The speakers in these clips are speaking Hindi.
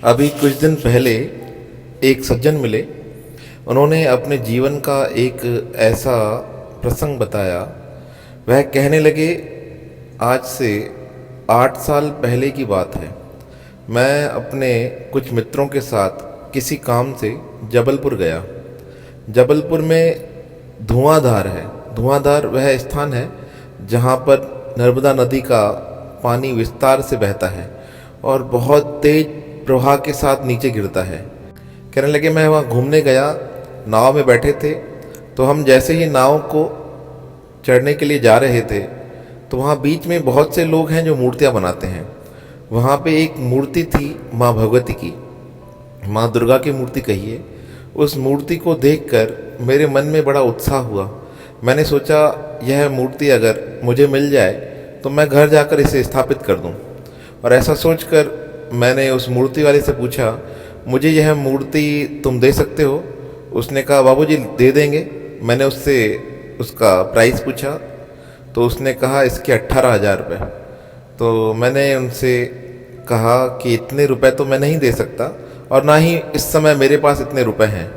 अभी कुछ दिन पहले एक सज्जन मिले। उन्होंने अपने जीवन का एक ऐसा प्रसंग बताया। वह कहने लगे, आज से 8 साल पहले की बात है। मैं अपने कुछ मित्रों के साथ किसी काम से जबलपुर गया। जबलपुर में धुआंधार है। धुआंधार वह स्थान है जहाँ पर नर्मदा नदी का पानी विस्तार से बहता है और बहुत तेज प्रवाह के साथ नीचे गिरता है। कहने लगे, मैं वहाँ घूमने गया, नाव में बैठे थे, तो हम जैसे ही नाव को चढ़ने के लिए जा रहे थे तो वहाँ बीच में बहुत से लोग हैं जो मूर्तियाँ बनाते हैं। वहाँ पे एक मूर्ति थी माँ भगवती की, माँ दुर्गा की मूर्ति कहिए। उस मूर्ति को देखकर मेरे मन में बड़ा उत्साह हुआ। मैंने सोचा, यह मूर्ति अगर मुझे मिल जाए तो मैं घर जाकर इसे स्थापित कर दूं। और ऐसा सोचकर मैंने उस मूर्ति वाले से पूछा, मुझे यह मूर्ति तुम दे सकते हो? उसने कहा, बाबूजी दे देंगे। मैंने उससे उसका प्राइस पूछा तो उसने कहा, इसके 18,000 रुपये। तो मैंने उनसे कहा कि इतने रुपए तो मैं नहीं दे सकता और ना ही इस समय मेरे पास इतने रुपए हैं।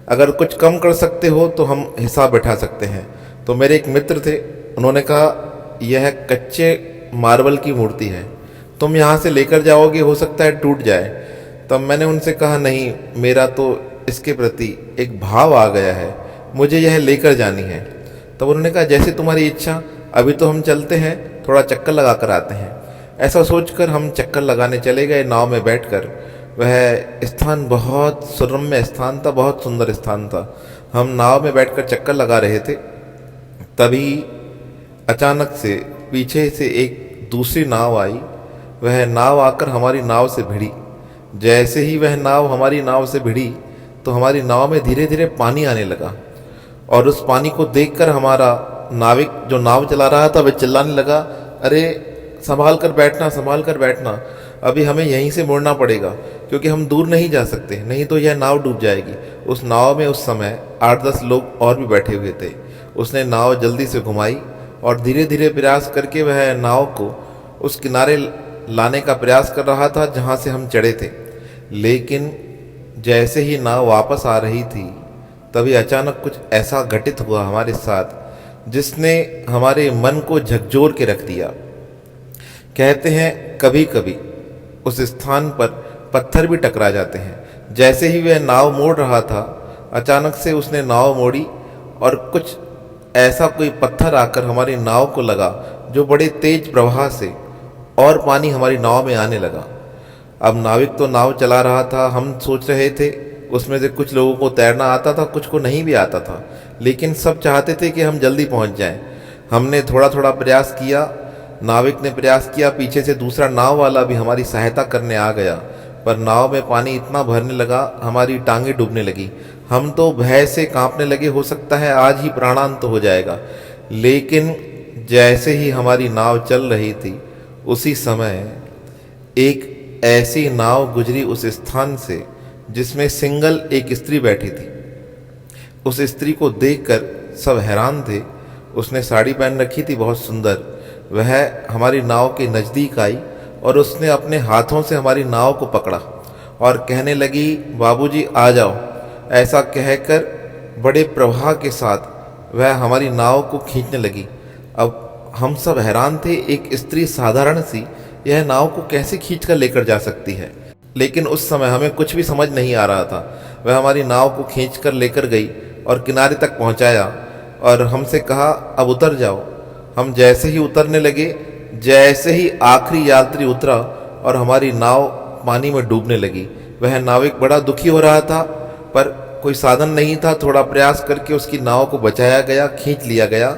अगर कुछ कम कर सकते हो तो हम हिसाब बैठा सकते हैं। तो मेरे एक मित्र थे, उन्होंने कहा, यह कच्चे मार्बल की मूर्ति है, तुम यहाँ से लेकर जाओगे, हो सकता है टूट जाए। तब मैंने उनसे कहा, नहीं, मेरा तो इसके प्रति एक भाव आ गया है, मुझे यह लेकर जानी है। तब उन्होंने कहा, जैसे तुम्हारी इच्छा, अभी तो हम चलते हैं, थोड़ा चक्कर लगा कर आते हैं। ऐसा सोचकर हम चक्कर लगाने चले गए नाव में बैठकर। वह स्थान बहुत सुरम्य स्थान था, बहुत सुंदर स्थान था। हम नाव में बैठकर चक्कर लगा रहे थे, तभी अचानक से पीछे से एक दूसरी नाव आई। वह नाव आकर हमारी नाव से भिड़ी। जैसे ही वह नाव हमारी नाव से भिड़ी तो हमारी नाव में धीरे धीरे पानी आने लगा और उस पानी को देखकर हमारा नाविक जो नाव चला रहा था वह चिल्लाने लगा, अरे संभाल कर बैठना, संभाल कर बैठना, अभी हमें यहीं से मुड़ना पड़ेगा क्योंकि हम दूर नहीं जा सकते, नहीं तो यह नाव डूब जाएगी। उस नाव में उस समय 8-10 लोग और भी बैठे हुए थे। उसने नाव जल्दी से घुमाई और धीरे धीरे प्रयास करके वह नाव को उस किनारे लाने का प्रयास कर रहा था जहाँ से हम चढ़े थे। लेकिन जैसे ही नाव वापस आ रही थी तभी अचानक कुछ ऐसा घटित हुआ हमारे साथ जिसने हमारे मन को झकझोर के रख दिया। कहते हैं कभी कभी उस स्थान पर पत्थर भी टकरा जाते हैं। जैसे ही वह नाव मोड़ रहा था, अचानक से उसने नाव मोड़ी और कुछ ऐसा कोई पत्थर आकर हमारी नाव को लगा जो बड़े तेज प्रवाह से और पानी हमारी नाव में आने लगा। अब नाविक तो नाव चला रहा था, हम सोच रहे थे उसमें से कुछ लोगों को तैरना आता था, कुछ को नहीं भी आता था, लेकिन सब चाहते थे कि हम जल्दी पहुंच जाएं। हमने थोड़ा थोड़ा प्रयास किया, नाविक ने प्रयास किया, पीछे से दूसरा नाव वाला भी हमारी सहायता करने आ गया, पर नाव में पानी इतना भरने लगा, हमारी टांगें डूबने लगी। हम तो भय से कांपने लगे, हो सकता है आज ही प्राणांत हो जाएगा। लेकिन जैसे ही हमारी नाव चल रही थी उसी समय एक ऐसी नाव गुजरी उस स्थान से जिसमें सिंगल एक स्त्री बैठी थी। उस स्त्री को देखकर सब हैरान थे। उसने साड़ी पहन रखी थी, बहुत सुंदर। वह हमारी नाव के नज़दीक आई और उसने अपने हाथों से हमारी नाव को पकड़ा और कहने लगी, बाबूजी आ जाओ। ऐसा कहकर बड़े प्रवाह के साथ वह हमारी नाव को खींचने लगी। अब हम सब हैरान थे, एक स्त्री साधारण सी यह नाव को कैसे खींच कर लेकर जा सकती है। लेकिन उस समय हमें कुछ भी समझ नहीं आ रहा था। वह हमारी नाव को खींच कर लेकर गई और किनारे तक पहुंचाया और हमसे कहा, अब उतर जाओ। हम जैसे ही उतरने लगे, जैसे ही आखिरी यात्री उतरा और हमारी नाव पानी में डूबने लगी। वह नाविक बड़ा दुखी हो रहा था, पर कोई साधन नहीं था। थोड़ा प्रयास करके उसकी नाव को बचाया गया, खींच लिया गया।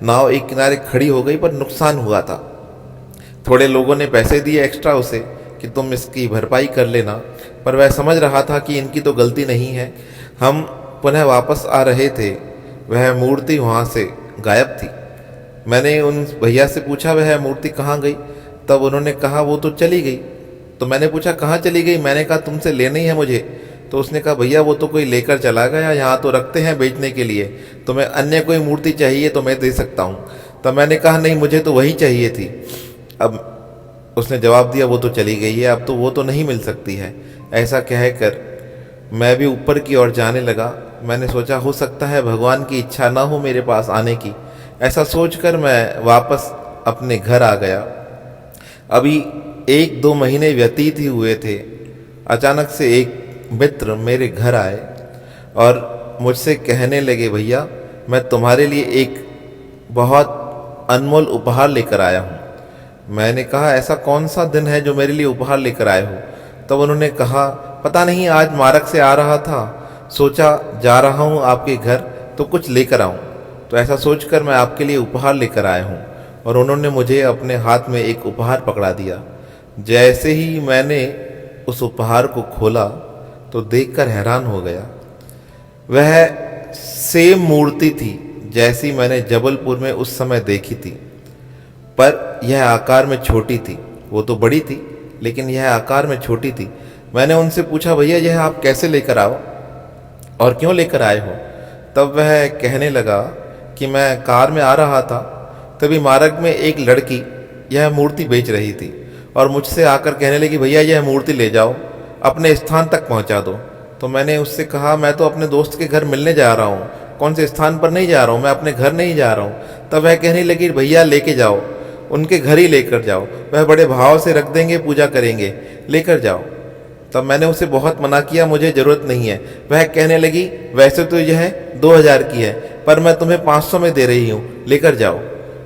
नाव एक किनारे खड़ी हो गई, पर नुकसान हुआ था। थोड़े लोगों ने पैसे दिए एक्स्ट्रा उसे कि तुम इसकी भरपाई कर लेना, पर वह समझ रहा था कि इनकी तो गलती नहीं है। हम पुनः वापस आ रहे थे, वह मूर्ति वहाँ से गायब थी। मैंने उन भैया से पूछा, वह मूर्ति कहाँ गई? तब उन्होंने कहा, वो तो चली गई। तो मैंने पूछा, कहाँ चली गई? मैंने कहा, तुमसे लेनी है मुझे। तो उसने कहा, भैया वो तो कोई लेकर चला गया, यहाँ तो रखते हैं बेचने के लिए, तुम्हें अन्य कोई मूर्ति चाहिए तो मैं दे सकता हूँ। तब मैंने कहा, नहीं, मुझे तो वही चाहिए थी। अब उसने जवाब दिया, वो तो चली गई है, अब तो वो तो नहीं मिल सकती है। ऐसा कहकर मैं भी ऊपर की ओर जाने लगा। मैंने सोचा हो सकता है भगवान की इच्छा ना हो मेरे पास आने की। ऐसा सोचकर मैं वापस अपने घर आ गया। अभी 1-2 महीने व्यतीत ही हुए थे। अचानक से एक मित्र मेरे घर आए और मुझसे कहने लगे, भैया मैं तुम्हारे लिए एक बहुत अनमोल उपहार लेकर आया हूँ। मैंने कहा, ऐसा कौन सा दिन है जो मेरे लिए उपहार लेकर आए हो? तब उन्होंने कहा, पता नहीं, आज मार्ग से आ रहा था, सोचा जा रहा हूँ आपके घर तो कुछ लेकर आऊँ, तो ऐसा सोचकर मैं आपके लिए उपहार लेकर आया हूँ। और उन्होंने मुझे अपने हाथ में एक उपहार पकड़ा दिया। जैसे ही मैंने उस उपहार को खोला तो देखकर हैरान हो गया। वह सेम मूर्ति थी जैसी मैंने जबलपुर में उस समय देखी थी, पर यह आकार में छोटी थी। वो तो बड़ी थी लेकिन यह आकार में छोटी थी। मैंने उनसे पूछा, भैया यह आप कैसे लेकर आओ और क्यों लेकर आए हो? तब वह कहने लगा कि मैं कार में आ रहा था, तभी मार्ग में एक लड़की यह मूर्ति बेच रही थी और मुझसे आकर कहने लगी, भैया यह मूर्ति ले जाओ, अपने स्थान तक पहुंचा दो। तो मैंने उससे कहा, मैं तो अपने दोस्त के घर मिलने जा रहा हूँ, कौन से स्थान पर नहीं जा रहा हूँ, मैं अपने घर नहीं जा रहा हूँ। तब वह कहने लगी, भैया लेके जाओ, उनके घर ही लेकर जाओ, वह बड़े भाव से रख देंगे, पूजा करेंगे, लेकर जाओ। तब मैंने उसे बहुत मना किया, मुझे ज़रूरत नहीं है। वह कहने लगी, वैसे तो यह 2000 की है, पर मैं तुम्हें 500 में दे रही हूँ, लेकर जाओ।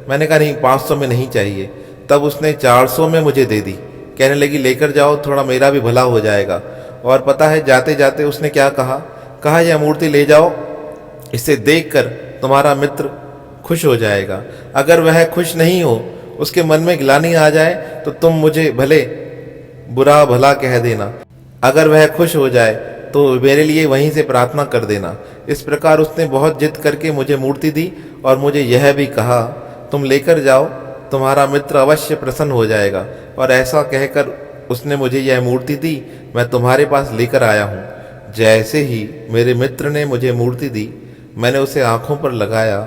मैंने कहा, नहीं 500 में नहीं चाहिए। तब उसने 400 में मुझे दे दी। कहने लगी, लेकर जाओ, थोड़ा मेरा भी भला हो जाएगा। और पता है जाते जाते उसने क्या कहा, यह मूर्ति ले जाओ, इसे देखकर तुम्हारा मित्र खुश हो जाएगा। अगर वह खुश नहीं हो, उसके मन में ग्लानि आ जाए, तो तुम मुझे भले बुरा भला कह देना। अगर वह खुश हो जाए तो मेरे लिए वहीं से प्रार्थना कर देना। इस प्रकार उसने बहुत जिद करके मुझे मूर्ति दी और मुझे यह भी कहा, तुम लेकर जाओ, तुम्हारा मित्र अवश्य प्रसन्न हो जाएगा। और ऐसा कहकर उसने मुझे यह मूर्ति दी, मैं तुम्हारे पास लेकर आया हूँ। जैसे ही मेरे मित्र ने मुझे मूर्ति दी, मैंने उसे आँखों पर लगाया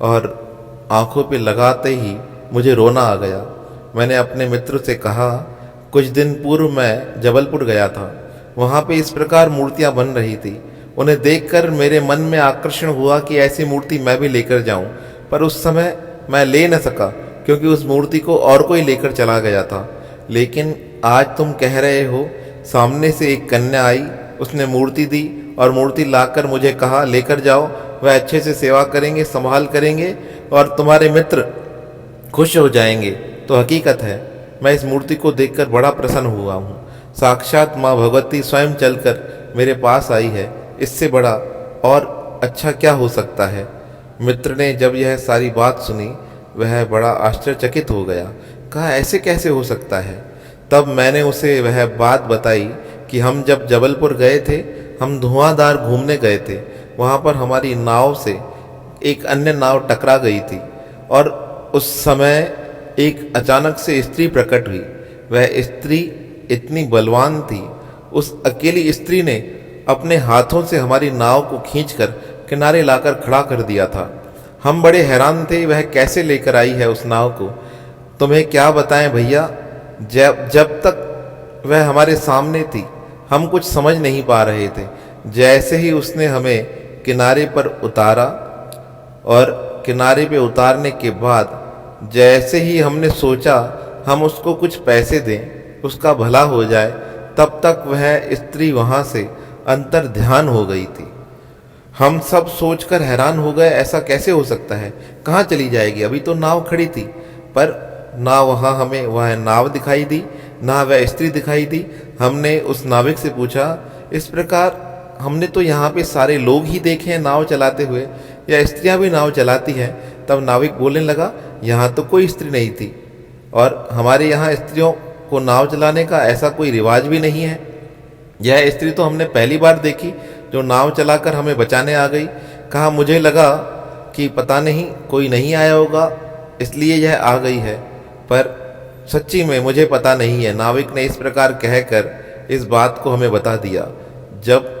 और आँखों पे लगाते ही मुझे रोना आ गया। मैंने अपने मित्र से कहा, कुछ दिन पूर्व मैं जबलपुर गया था, वहाँ पे इस प्रकार मूर्तियाँ बन रही थी। उन्हें देखकर मेरे मन में आकर्षण हुआ कि ऐसी मूर्ति मैं भी लेकर जाऊँ, पर उस समय मैं ले न सका क्योंकि उस मूर्ति को और कोई लेकर चला गया था। लेकिन आज तुम कह रहे हो, सामने से एक कन्या आई, उसने मूर्ति दी और मूर्ति लाकर मुझे कहा, लेकर जाओ, वह अच्छे से सेवा करेंगे, संभाल करेंगे और तुम्हारे मित्र खुश हो जाएंगे। तो हकीकत है, मैं इस मूर्ति को देखकर बड़ा प्रसन्न हुआ हूँ। साक्षात माँ भगवती स्वयं चलकर मेरे पास आई है, इससे बड़ा और अच्छा क्या हो सकता है। मित्र ने जब यह सारी बात सुनी, वह बड़ा आश्चर्यचकित हो गया। कहा, ऐसे कैसे हो सकता है? तब मैंने उसे वह बात बताई कि हम जब जबलपुर गए थे, हम धुआंधार घूमने गए थे। वहाँ पर हमारी नाव से एक अन्य नाव टकरा गई थी और उस समय एक अचानक से स्त्री प्रकट हुई। वह स्त्री इतनी बलवान थी, उस अकेली स्त्री ने अपने हाथों से हमारी नाव को खींचकर किनारे लाकर खड़ा कर दिया था। हम बड़े हैरान थे, वह कैसे लेकर आई है उस नाव को। तुम्हें क्या बताएं भैया, जब तक वह हमारे सामने थी, हम कुछ समझ नहीं पा रहे थे। जैसे ही उसने हमें किनारे पर उतारा और किनारे पे उतारने के बाद जैसे ही हमने सोचा हम उसको कुछ पैसे दें, उसका भला हो जाए, तब तक वह स्त्री वहाँ से अंतर ध्यान हो गई थी। हम सब सोचकर हैरान हो गए, ऐसा कैसे हो सकता है, कहाँ चली जाएगी? अभी तो नाव खड़ी थी, पर ना वहाँ हमें वह नाव दिखाई दी, ना वह स्त्री दिखाई दी। हमने उस नाविक से पूछा, इस प्रकार हमने तो यहाँ पे सारे लोग ही देखे हैं नाव चलाते हुए, या स्त्रियाँ भी नाव चलाती हैं? तब नाविक बोलने लगा, यहाँ तो कोई स्त्री नहीं थी और हमारे यहाँ स्त्रियों को नाव चलाने का ऐसा कोई रिवाज भी नहीं है। यह स्त्री तो हमने पहली बार देखी जो नाव चलाकर हमें बचाने आ गई। कहा, मुझे लगा कि पता नहीं कोई नहीं आया होगा इसलिए यह आ गई है, पर सच्ची में मुझे पता नहीं है। नाविक ने इस प्रकार कहकर इस बात को हमें बता दिया। जब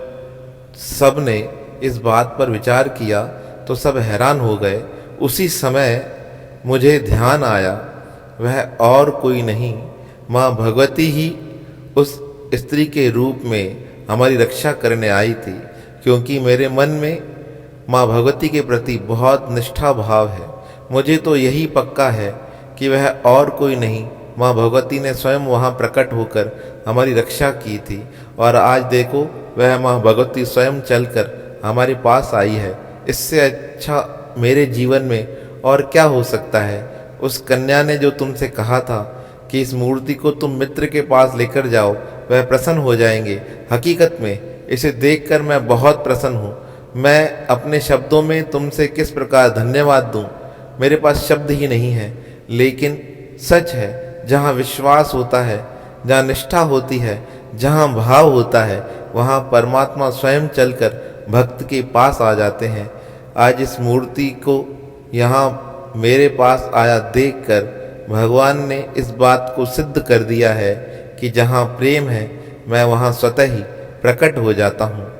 सब ने इस बात पर विचार किया तो सब हैरान हो गए। उसी समय मुझे ध्यान आया, वह और कोई नहीं माँ भगवती ही उस स्त्री के रूप में हमारी रक्षा करने आई थी, क्योंकि मेरे मन में माँ भगवती के प्रति बहुत निष्ठा भाव है। मुझे तो यही पक्का है कि वह और कोई नहीं, माँ भगवती ने स्वयं वहाँ प्रकट होकर हमारी रक्षा की थी। और आज देखो, वह माँ भगवती स्वयं चलकर हमारे पास आई है। इससे अच्छा मेरे जीवन में और क्या हो सकता है। उस कन्या ने जो तुमसे कहा था कि इस मूर्ति को तुम मित्र के पास लेकर जाओ, वह प्रसन्न हो जाएंगे। हकीकत में इसे देखकर मैं बहुत प्रसन्न हूँ। मैं अपने शब्दों में तुमसे किस प्रकार धन्यवाद दूँ, मेरे पास शब्द ही नहीं है। लेकिन सच है, जहाँ विश्वास होता है, जहाँ निष्ठा होती है, जहाँ भाव होता है, वहाँ परमात्मा स्वयं चलकर भक्त के पास आ जाते हैं। आज इस मूर्ति को यहाँ मेरे पास आया देखकर भगवान ने इस बात को सिद्ध कर दिया है कि जहाँ प्रेम है, मैं वहाँ स्वतः ही प्रकट हो जाता हूँ।